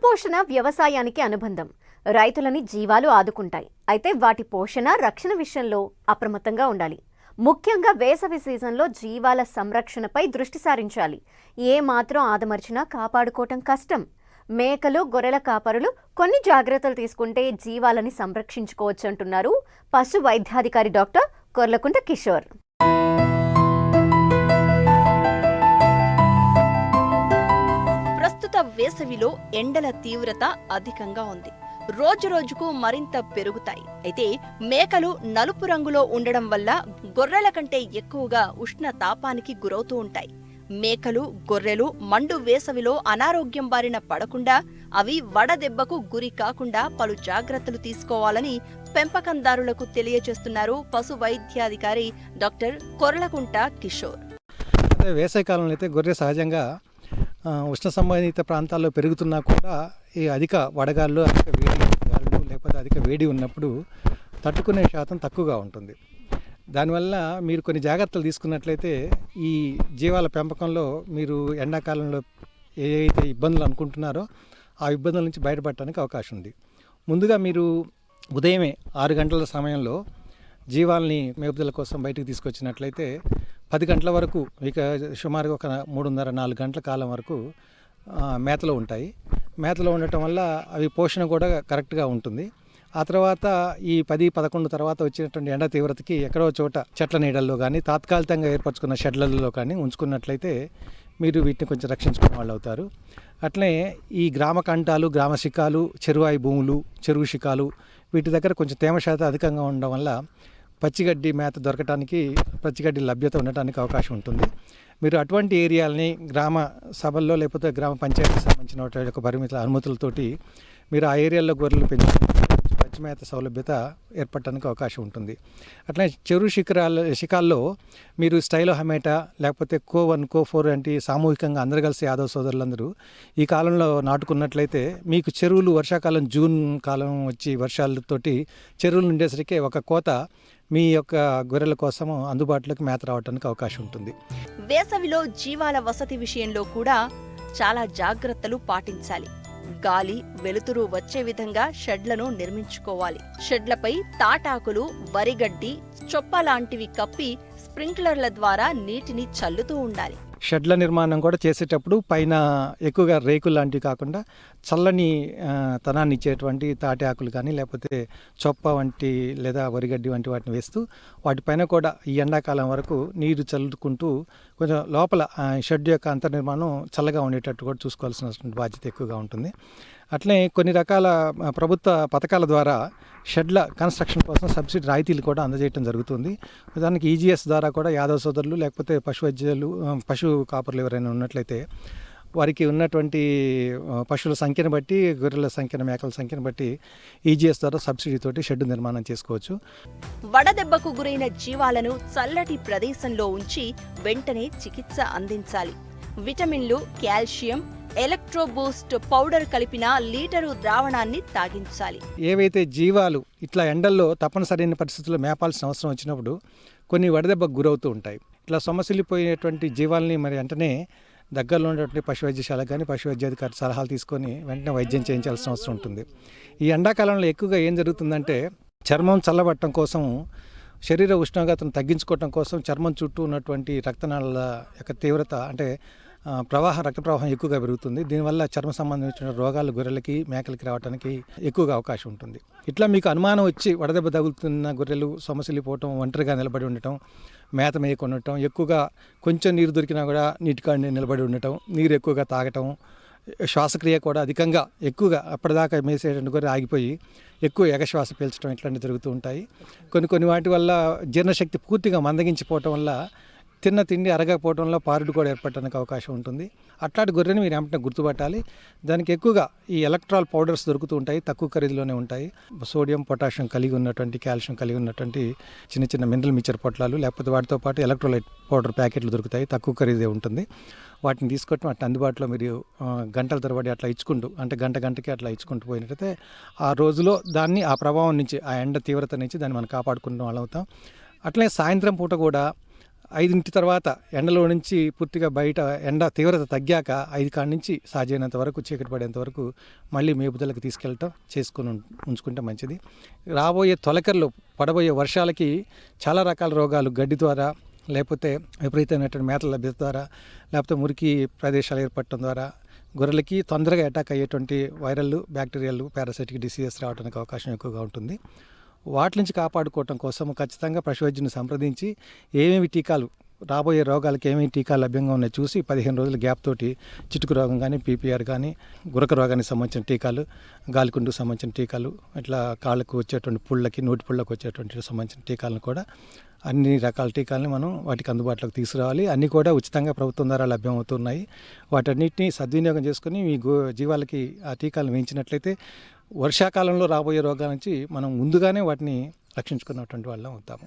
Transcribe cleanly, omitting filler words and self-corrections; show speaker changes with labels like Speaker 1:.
Speaker 1: గోపోషణ వ్యవసాయానికి అనుబంధం. రైతులని జీవాలు ఆదుకుంటాయి. అయితే వాటి పోషణ, రక్షణ విషయంలో అప్రమత్తంగా ఉండాలి. ముఖ్యంగా వేసవి సీజన్లో జీవాల సంరక్షణపై దృష్టి సారించాలి. ఏ మాత్రం ఆదమర్చినా కాపాడుకోవటం కష్టం. మేకలు, గొర్రెల కాపరులు కొన్ని జాగ్రత్తలు తీసుకుంటే జీవాలని సంరక్షించుకోవచ్చు అంటున్నారు పశు వైద్యాధికారి డాక్టర్ కొర్లకుంట కిషోర్.
Speaker 2: ప్రస్తుత వేసవిలో ఎండల తీవ్రత అధికంగా ఉంది. రోజు రోజుకు మరింత పెరుగుతాయి. అయితే మేకలు నలుపు రంగులో ఉండడం వల్ల గొర్రెల కంటే ఎక్కువగా ఉష్ణ తాపానికి గురవుతూ ఉంటాయి. మేకలు, గొర్రెలు మండు వేసవిలో అనారోగ్యం బారిన పడకుండా, అవి వడదెబ్బకు గురి కాకుండా పలు జాగ్రత్తలు తీసుకోవాలని పెంపకందారులకు తెలియజేస్తున్నారు పశు వైద్యాధికారి డాక్టర్ కొర్లకుంట కిషోర్.
Speaker 3: వేసవికాలంలో అయితే గొర్రె సహజంగా ఉష్ణ సంబంధిత ప్రాంతాల్లో పెరుగుతున్నా కూడా ఈ అధిక వడగాళ్ళు, అధిక గాలులు లేకపోతే అధిక వేడి ఉన్నప్పుడు తట్టుకునే శాతం తక్కువగా ఉంటుంది. దానివల్ల మీరు కొన్ని జాగ్రత్తలు తీసుకున్నట్లయితే ఈ జీవాల పెంపకంలో మీరు ఎండాకాలంలో ఏవైతే ఇబ్బందులు అనుకుంటున్నారో ఆ ఇబ్బందుల నుంచి బయటపడటానికి అవకాశం ఉంది. ముందుగా మీరు ఉదయమే 6 గంటల సమయంలో జీవాల్ని మేపుదల కోసం బయటకు తీసుకొచ్చినట్లయితే 10 గంటల వరకు ఇక సుమారుగా ఒక 3.5-4 గంటల కాలం వరకు మేతలో ఉంటాయి. మేతలో ఉండటం వల్ల అవి పోషణ కూడా కరెక్ట్గా ఉంటుంది. ఆ తర్వాత ఈ 10-11 తర్వాత వచ్చినటువంటి ఎండ తీవ్రతకి ఎక్కడో చోట చెట్ల నీడల్లో కానీ తాత్కాలికంగా ఏర్పరచుకున్న షెడ్లలో కానీ ఉంచుకున్నట్లయితే మీరు వీటిని కొంచెం రక్షించుకునే వాళ్ళు అవుతారు. అట్లనే ఈ గ్రామ కంటాలు, గ్రామ శిఖాలు, చెరువాయి భూములు, చెరువు శిఖాలు వీటి దగ్గర కొంచెం తేమ శాతం అధికంగా ఉండడం వల్ల పచ్చిగడ్డి మేత దొరకటానికి, పచ్చిగడ్డి లభ్యత ఉండటానికి అవకాశం ఉంటుంది. మీరు అటువంటి ఏరియాలని గ్రామ సభల్లో లేకపోతే గ్రామ పంచాయతీకి సంబంధించిన ఒక పరిమిత అనుమతులతోటి మీరు ఆ ఏరియాల్లో గొర్రెలు పచ్చి మేత సౌలభ్యత ఏర్పడటానికి అవకాశం ఉంటుంది. అట్లనే చెరువు శిఖాల్లో మీరు స్టైలో హమేటా లేకపోతే కో1, కో4 అంటే సామూహికంగా అందరు కలిసి యాదవ సోదరులందరూ ఈ కాలంలో నాటుకున్నట్లయితే మీకు చెరువులు వర్షాకాలం జూన్ కాలం వచ్చి వర్షాలతోటి చెరువులు ఉండేసరికి ఒక కోత మీ యొక్క గొర్రెల కోసం అందుబాటులోకి మేత రావడానికి అవకాశం ఉంటుంది.
Speaker 2: వేసవిలో జీవాల వసతి విషయంలో కూడా చాలా జాగ్రత్తలు పాటించాలి. గాలి, వెలుతురు వచ్చే విధంగా షెడ్లను నిర్మించుకోవాలి. షెడ్లపై తాటాకులు, వరిగడ్డి, చొప్ప లాంటివి కప్పి స్ప్రింక్లర్ల ద్వారా నీటిని చల్లుతూ ఉండాలి.
Speaker 3: షెడ్ల నిర్మాణం కూడా చేసేటప్పుడు పైన ఎక్కువగా రేకులు లాంటివి కాకుండా చల్లని తనాన్ని ఇచ్చేటువంటి తాటి ఆకులు కానీ లేకపోతే చొప్ప వంటి లేదా వరిగడ్డి వంటి వాటిని వేస్తూ వాటిపైన కూడా ఈ ఎండాకాలం వరకు నీరు చల్లుకుంటూ కొంచెం లోపల షెడ్ యొక్క అంతర్నిర్మాణం చల్లగా ఉండేటట్టు కూడా చూసుకోవాల్సినటువంటి బాధ్యత ఎక్కువగా ఉంటుంది. అట్లనే కొన్ని రకాల ప్రభుత్వ పథకాల ద్వారా షెడ్ల కన్స్ట్రక్షన్ కోసం సబ్సిడీ రాయితీలు కూడా అందజేయడం జరుగుతుంది. దానికి ఈజీఎస్ ద్వారా కూడా యాదవ సోదరులు లేకపోతే పశు కాపరులు ఎవరైనా ఉన్నట్లయితే వారికి ఉన్నటువంటి పశువుల సంఖ్యను బట్టి, గొర్రెల సంఖ్యను, మేకల సంఖ్యను బట్టి ఈజీఎస్ ద్వారా సబ్సిడీతోటి షెడ్ నిర్మాణం చేసుకోవచ్చు.
Speaker 2: వడదెబ్బకు గురైన జీవాలను చల్లటి ప్రదేశంలో ఉంచి వెంటనే చికిత్స అందించాలి. విటమిన్లు, కాల్షియం, ఎలక్ట్రోబూస్ట్ పౌడర్ కలిపిన లీటరు ద్రావణాన్ని తాగించాలి.
Speaker 3: ఏవైతే జీవాలు ఇట్లా ఎండల్లో తప్పనిసరైన పరిస్థితుల్లో మేపాల్సిన అవసరం వచ్చినప్పుడు కొన్ని వడదెబ్బకు గురవుతూ ఉంటాయి. ఇట్లా సొమ్మసిల్లిపోయినటువంటి జీవాలని మరి వెంటనే దగ్గరలో ఉన్నటువంటి పశు వైద్యశాల కానీ పశు వైద్యాధికారి సలహాలు తీసుకొని వెంటనే వైద్యం చేయించాల్సిన అవసరం ఉంటుంది. ఈ ఎండాకాలంలో ఎక్కువగా ఏం జరుగుతుందంటే చర్మం చల్లబట్టడం కోసం, శరీర ఉష్ణోగ్రతను తగ్గించుకోవటం కోసం చర్మం చుట్టూ ఉన్నటువంటి రక్తనాళాల యొక్క తీవ్రత అంటే రక్త ప్రవాహం ఎక్కువగా పెరుగుతుంది. దీనివల్ల చర్మ సంబంధించిన రోగాలు గొర్రెలకి, మేకలకి రావడానికి ఎక్కువగా అవకాశం ఉంటుంది. ఇట్లా మీకు అనుమానం వచ్చి వడదెబ్బ తగులుతున్న గొర్రెలు సొమ్మసిల్లిపోవటం, ఒంటరిగా నిలబడి ఉండటం, మేత మేయకుండా ఉండటం, ఎక్కువగా కొంచెం నీరు దొరికినా కూడా నీటికాడ నిలబడి ఉండటం, నీరు ఎక్కువగా తాగటం, శ్వాసక్రియ కూడా అధికంగా ఎక్కువగా అప్పటిదాకా మేసేటువంటి గొర్రె ఆగిపోయి ఎక్కువ ఎగశ్వాస పీల్చడం ఇట్లాంటివి జరుగుతూ ఉంటాయి. కొన్ని వాటి వల్ల జీర్ణశక్తి పూర్తిగా మందగించిపోవటం వల్ల తిన్న తిండి అరగకపోవడంలో పారుడు కూడా ఏర్పడటానికి అవకాశం ఉంటుంది. అట్లాంటి గొర్రెని మీరు ఏమంటే గుర్తుపట్టాలి. దానికి ఎక్కువగా ఈ ఎలక్ట్రాల్ పౌడర్స్ దొరుకుతూ ఉంటాయి, తక్కువ ఖరీదులోనే ఉంటాయి. సోడియం, పొటాషియం కలిగి ఉన్నటువంటి, కాల్షియం కలిగి ఉన్నటువంటి చిన్న చిన్న మినరల్ మిక్చర్ పొట్లాలు లేకపోతే వాటితో పాటు ఎలక్ట్రోలైట్ పౌడర్ ప్యాకెట్లు దొరుకుతాయి, తక్కువ ఖరీదే ఉంటుంది. వాటిని తీసుకోవటం అట్లా అందుబాటులో మీరు గంటల తరబడి అట్లా ఇచ్చుకుంటూ అంటే గంటకి అట్లా ఇచ్చుకుంటూ పోయినట్టయితే ఆ రోజులో దాన్ని ఆ ప్రభావం నుంచి, ఆ ఎండ తీవ్రత నుంచి దాన్ని మనం కాపాడుకున్న వాళ్ళు అవుతాం. అట్లనే సాయంత్రం పూట కూడా 5 తర్వాత ఎండలో నుంచి పూర్తిగా బయట ఎండ తీవ్రత తగ్గాక 5 కాడ నుంచి సాధ్యమైనంత వరకు చీకటి పడేంత వరకు మళ్ళీ మేపుదలకు తీసుకెళ్ళటం చేసుకుని ఉంచుకుంటే మంచిది. రాబోయే తొలకరిలో పడబోయే వర్షాలకి చాలా రకాల రోగాలు గడ్డి ద్వారా, లేకపోతే విపరీతమైనటువంటి మేతల లభ్యత ద్వారా, లేకపోతే మురికి ప్రదేశాలు ఏర్పడటం ద్వారా గొర్రెలకి తొందరగా అటాక్ అయ్యేటువంటి వైరల్, బ్యాక్టీరియల్, పారాసైటిక్ డిసీజెస్ రావడానికి అవకాశం ఎక్కువగా ఉంటుంది. వాటి నుంచి కాపాడుకోవటం కోసం ఖచ్చితంగా పశువైద్యుని సంప్రదించి ఏమేమి టీకాలు, రాబోయే రోగాలకి ఏమేమి టీకాలు లభ్యంగా ఉన్నాయో చూసి 15 రోజుల గ్యాప్ తోటి చిటుకు రోగం కానీ, పీపీఆర్ కానీ, గురక రోగానికి సంబంధించిన టీకాలు, గాలికుండుకు సంబంధించిన టీకాలు, ఇట్లా కాళ్ళకు వచ్చేటువంటి పుళ్ళకి, నోటి పుళ్ళకు వచ్చేటువంటి సంబంధించిన టీకాలను కూడా అన్ని రకాల టీకాలని మనం వాటికి అందుబాటులోకి తీసుకురావాలి. అన్నీ కూడా ఉచితంగా ప్రభుత్వం ద్వారా లభ్యమవుతున్నాయి. వాటన్నిటిని సద్వినియోగం చేసుకుని మీ జీవాలకి ఆ టీకాలను వేయించినట్లయితే వర్షాకాలంలో రాబోయే రోగాల నుంచి మనం ముందుగానే వాటిని రక్షించుకున్నటువంటి వాళ్ళం అవుతాము.